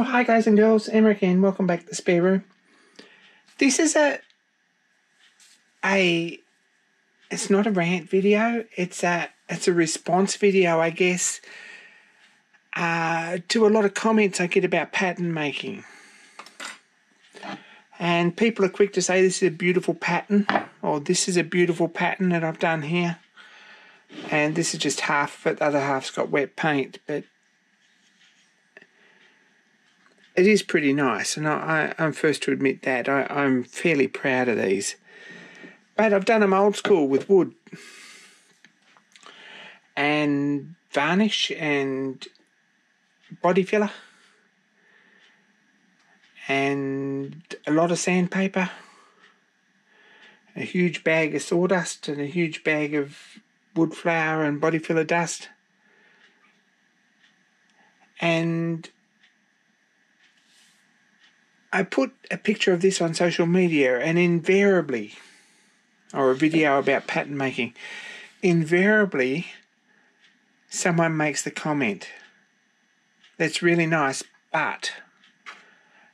hi guys and girls, Emma again. Welcome back to the spare room. This is it's not a rant video. It's a response video, I guess, to a lot of comments I get about pattern making. And people are quick to say this is a beautiful pattern, or this is a beautiful pattern that I've done here. And this is just half of it. The other half's got wet paint, but it is pretty nice, and I'm first to admit that. I'm fairly proud of these. But I've done them old school with wood and varnish and body filler and a lot of sandpaper, a huge bag of sawdust and a huge bag of wood flour and body filler dust. And I put a picture of this on social media, and invariably, or a video about pattern making, invariably someone makes the comment, "That's really nice, but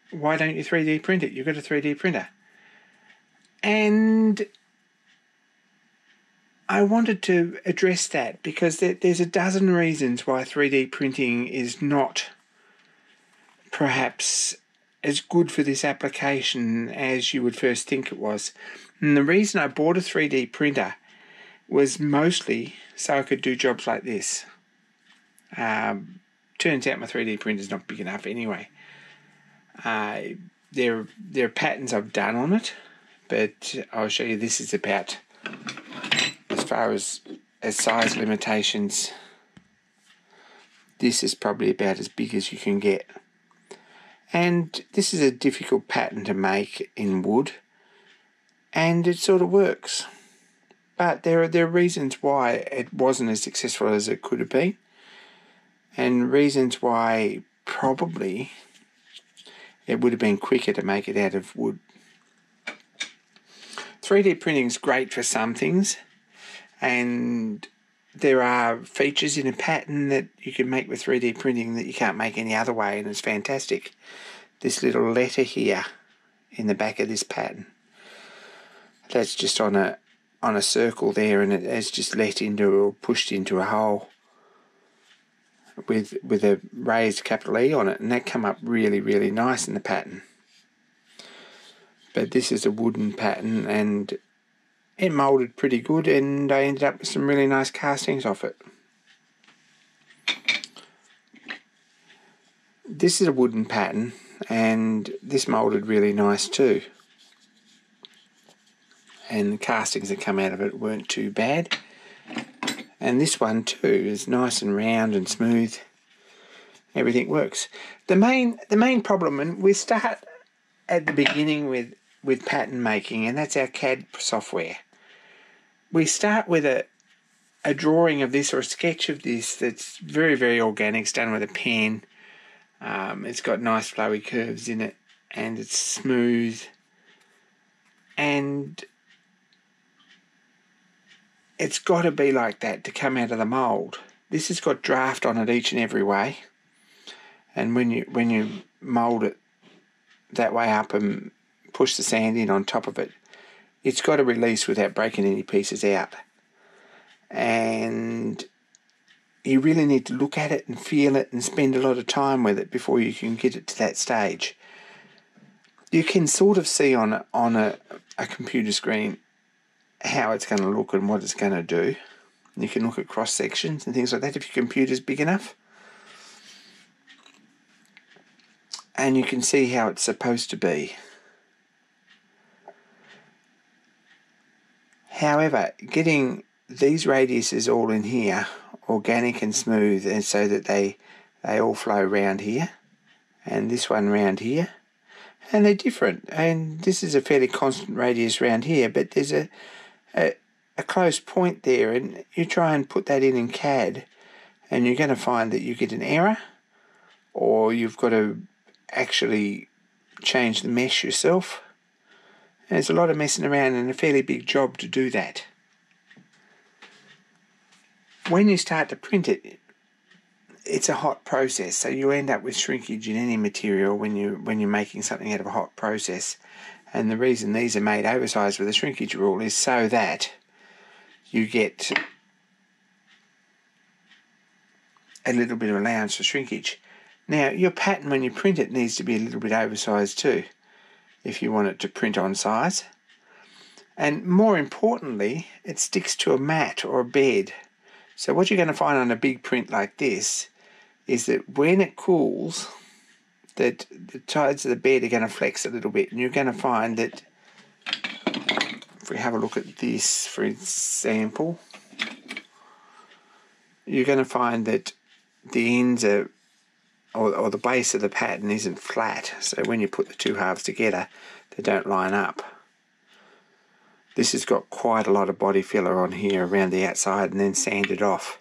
why don't you 3D print it? You've got a 3D printer." And I wanted to address that because there's a dozen reasons why 3D printing is not perhaps as good for this application as you would first think it was. And the reason I bought a 3D printer was mostly so I could do jobs like this. Turns out my 3D printer is not big enough anyway. There are patterns I've done on it, but I'll show you this is about, as far as size limitations, this is probably about as big as you can get. And this is a difficult pattern to make in wood, and it sort of works. But there are reasons why it wasn't as successful as it could have been, and reasons why probably it would have been quicker to make it out of wood. 3D printing is great for some things, and there are features in a pattern that you can make with 3D printing that you can't make any other way, and it's fantastic. This little letter here in the back of this pattern, that's just on a circle there, and it has just let into or pushed into a hole with a raised capital E on it, and that come up really, really nice in the pattern. But this is a wooden pattern, and it moulded pretty good, and I ended up with some really nice castings off it. This is a wooden pattern, and this moulded really nice too. And the castings that come out of it weren't too bad. And this one too is nice and round and smooth. Everything works. The main problem, and we start at the beginning with pattern making, and that's our CAD software. We start with a drawing of this or a sketch of this that's very, very organic. It's done with a pen. It's got nice flowy curves in it, and it's smooth. And it's got to be like that to come out of the mould. This has got draft on it each and every way. And when you mould it that way up and push the sand in on top of it, it's got to release without breaking any pieces out. And you really need to look at it and feel it and spend a lot of time with it before you can get it to that stage. You can sort of see on a computer screen how it's going to look and what it's going to do. You can look at cross sections and things like that if your computer's big enough. And you can see how it's supposed to be. However, getting these radiuses all in here, organic and smooth, and so that they all flow round here, and this one round here, and they're different. And this is a fairly constant radius round here, but there's a close point there, and you try and put that in CAD, and you're going to find that you get an error, or you've got to actually change the mesh yourself. And there's a lot of messing around and a fairly big job to do that. When you start to print it, it's a hot process, so you end up with shrinkage in any material when you're making something out of a hot process. And the reason these are made oversized with a shrinkage rule is so that you get a little bit of allowance for shrinkage. Now, your pattern when you print it needs to be a little bit oversized too, if you want it to print on size. And more importantly, it sticks to a mat or a bed. So what you're going to find on a big print like this is that when it cools, that the sides of the bed are going to flex a little bit, and you're going to find that, if we have a look at this for example, you're going to find that the ends are, or the base of the pattern isn't flat, so when you put the two halves together they don't line up. This has got quite a lot of body filler on here around the outside and then sanded off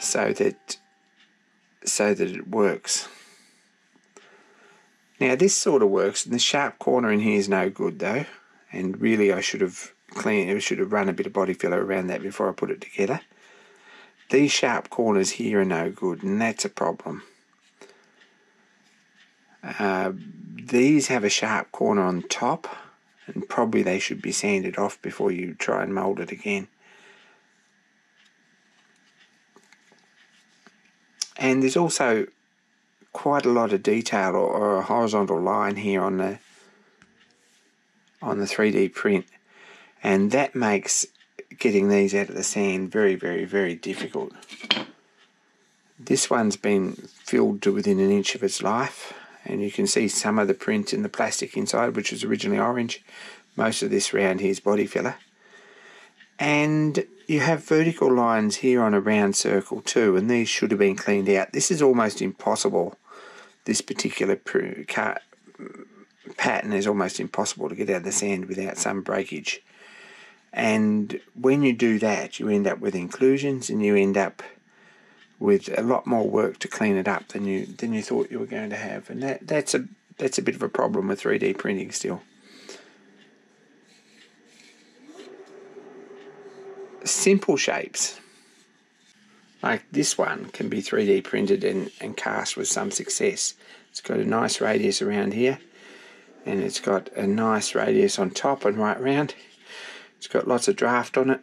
so that it works. Now this sort of works, and the sharp corner in here is no good though, and really I should have run a bit of body filler around that before I put it together. These sharp corners here are no good, and that's a problem. These have a sharp corner on top, and probably they should be sanded off before you try and mould it again. And there's also quite a lot of detail or a horizontal line here on the 3D print, and that makes getting these out of the sand very, very, very difficult. This one's been filled to within an inch of its life, and you can see some of the print in the plastic inside, which was originally orange. Most of this round here is body filler. And you have vertical lines here on a round circle too, and these should have been cleaned out. This is almost impossible. This particular pattern is almost impossible to get out of the sand without some breakage. And when you do that, you end up with inclusions, and you end up with a lot more work to clean it up than you thought you were going to have. And that's a bit of a problem with 3D printing still. Simple shapes like this one can be 3D printed and cast with some success. It's got a nice radius around here, and it's got a nice radius on top and right round. It's got lots of draft on it,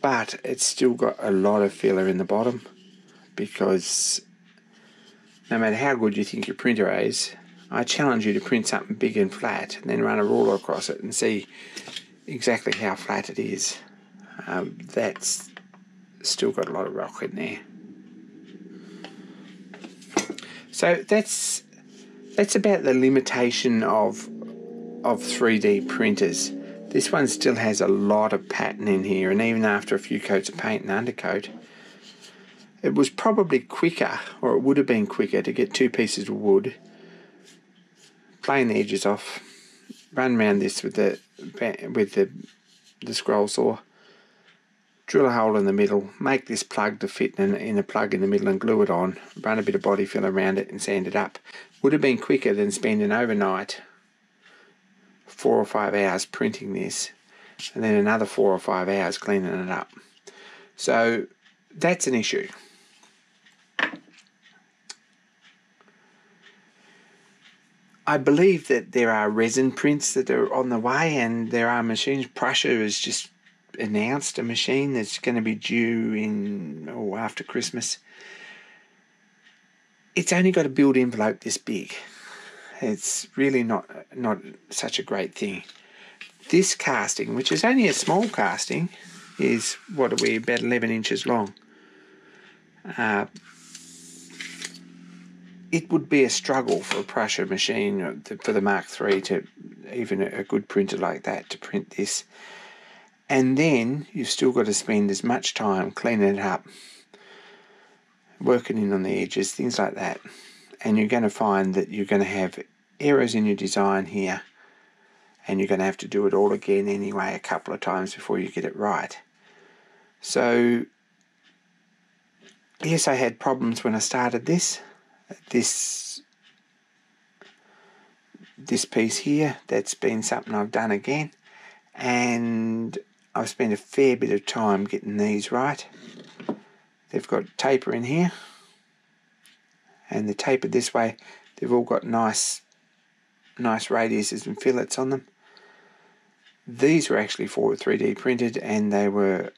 but it's still got a lot of filler in the bottom, because no matter how good you think your printer is, I challenge you to print something big and flat and then run a ruler across it and see exactly how flat it is. That's still got a lot of rock in there. So that's about the limitation of 3D printers. This one still has a lot of pattern in here, and even after a few coats of paint and undercoat, it was probably quicker, or it would have been quicker, to get two pieces of wood, plane the edges off, run around this with the scroll saw, drill a hole in the middle, make this plug to fit in a plug in the middle and glue it on, run a bit of body fill around it and sand it up. Would have been quicker than spending overnight 4 or 5 hours printing this and then another 4 or 5 hours cleaning it up. So that's an issue. I believe that there are resin prints that are on the way, and there are machines. Prussia has just announced a machine that's going to be due in after Christmas. It's only got a build envelope this big. It's really not such a great thing. This casting, which is only a small casting, is about 11 inches long. It would be a struggle for a Prussia machine, for the Mark III, to even a good printer like that, to print this. And then you've still got to spend as much time cleaning it up, working in on the edges, things like that. And you're going to find that you're going to have errors in your design here, and you're going to have to do it all again anyway a couple of times before you get it right. So yes, I had problems when I started this piece here. That's been something I've done again, and I've spent a fair bit of time getting these right. they've got taper in here, and they're tapered this way. They've all got nice radiuses and fillets on them. These were actually 3D printed, and they were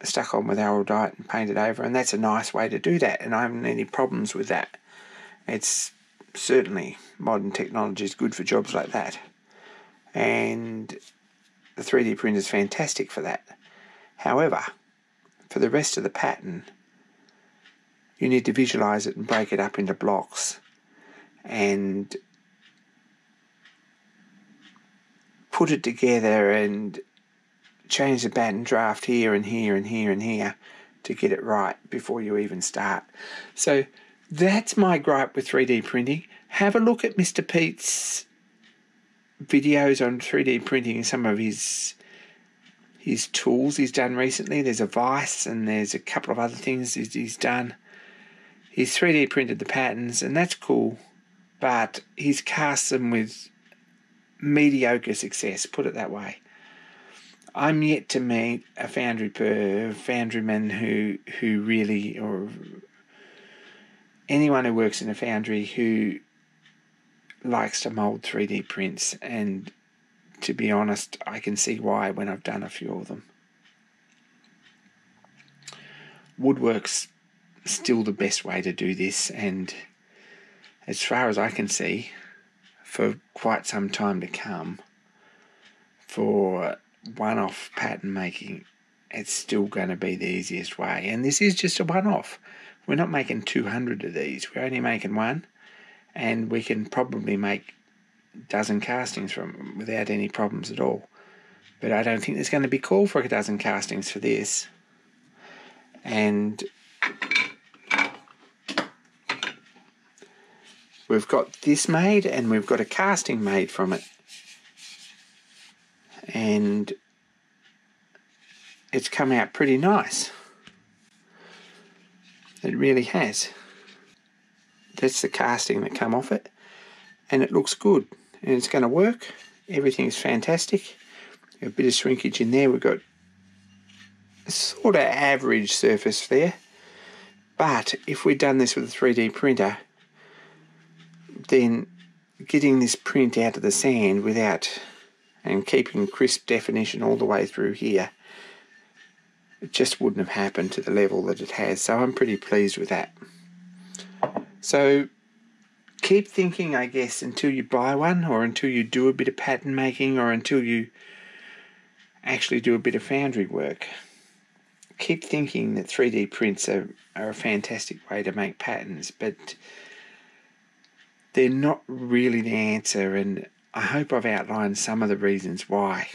stuck on with araldite and painted over, and that's a nice way to do that, and I haven't any problems with that. It's certainly, modern technology is good for jobs like that, and the 3D printer is fantastic for that. However, for the rest of the pattern, you need to visualize it and break it up into blocks and put it together and change the pattern draft here and here and here and here to get it right before you even start. So that's my gripe with 3D printing. Have a look at Mr. Pete's videos on 3D printing and some of his tools he's done recently. There's a vise and there's a couple of other things he's done. He's 3D printed the patterns, and that's cool, but he's cast them with mediocre success, put it that way. I'm yet to meet a foundryman who really, or anyone who works in a foundry who likes to mould 3D prints, and to be honest, I can see why when I've done a few of them. Woodwork's still the best way to do this, and as far as I can see, for quite some time to come, for one-off pattern making, it's still going to be the easiest way. And this is just a one-off. We're not making 200 of these. We're only making one, and we can probably make a dozen castings from them without any problems at all. But I don't think there's going to be call for a dozen castings for this. And we've got this made, and we've got a casting made from it. And it's come out pretty nice. It really has. That's the casting that come off it, and it looks good, and it's going to work. Everything's fantastic. A bit of shrinkage in there. We've got a sort of average surface there, but if we'd done this with a 3D printer, then getting this print out of the sand without, and keeping crisp definition all the way through here, it just wouldn't have happened to the level that it has. So I'm pretty pleased with that. So keep thinking, I guess, until you buy one, or until you do a bit of pattern making, or until you actually do a bit of foundry work. Keep thinking that 3D prints are a fantastic way to make patterns, but they're not really the answer, and I hope I've outlined some of the reasons why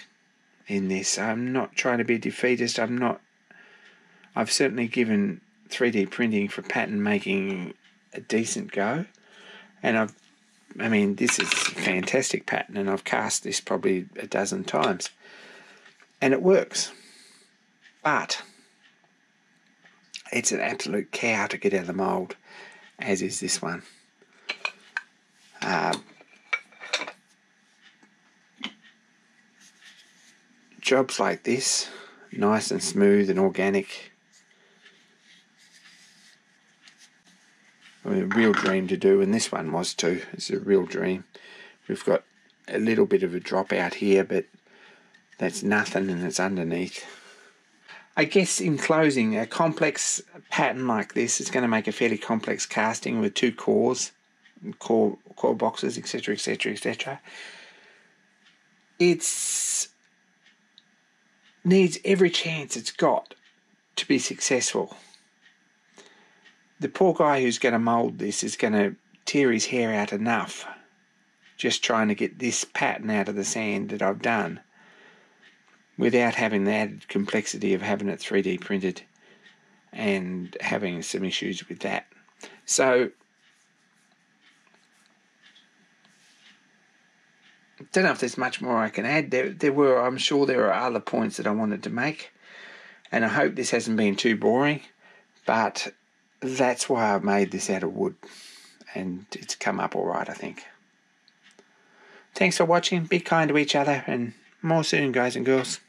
in this. I'm not trying to be defeatist. I've certainly given 3D printing for pattern making a decent go, and I mean, this is a fantastic pattern, and I've cast this probably a dozen times, and it works. But it's an absolute cow to get out of the mould, as is this one. Jobs like this, nice and smooth and organic, a real dream to do, and this one was too. It's a real dream. We've got a little bit of a drop out here, but that's nothing, and it's underneath. I guess in closing, a complex pattern like this is going to make a fairly complex casting with two cores, core boxes, etc, etc, etc. It's needs every chance it's got to be successful. The poor guy who's going to mould this is going to tear his hair out enough just trying to get this pattern out of the sand that I've done, without having the added complexity of having it 3D printed and having some issues with that. So don't know if there's much more I can add. I'm sure there are other points that I wanted to make, and I hope this hasn't been too boring, but that's why I've made this out of wood, and it's come up all right, I think. Thanks for watching. Be kind to each other, and more soon, guys and girls.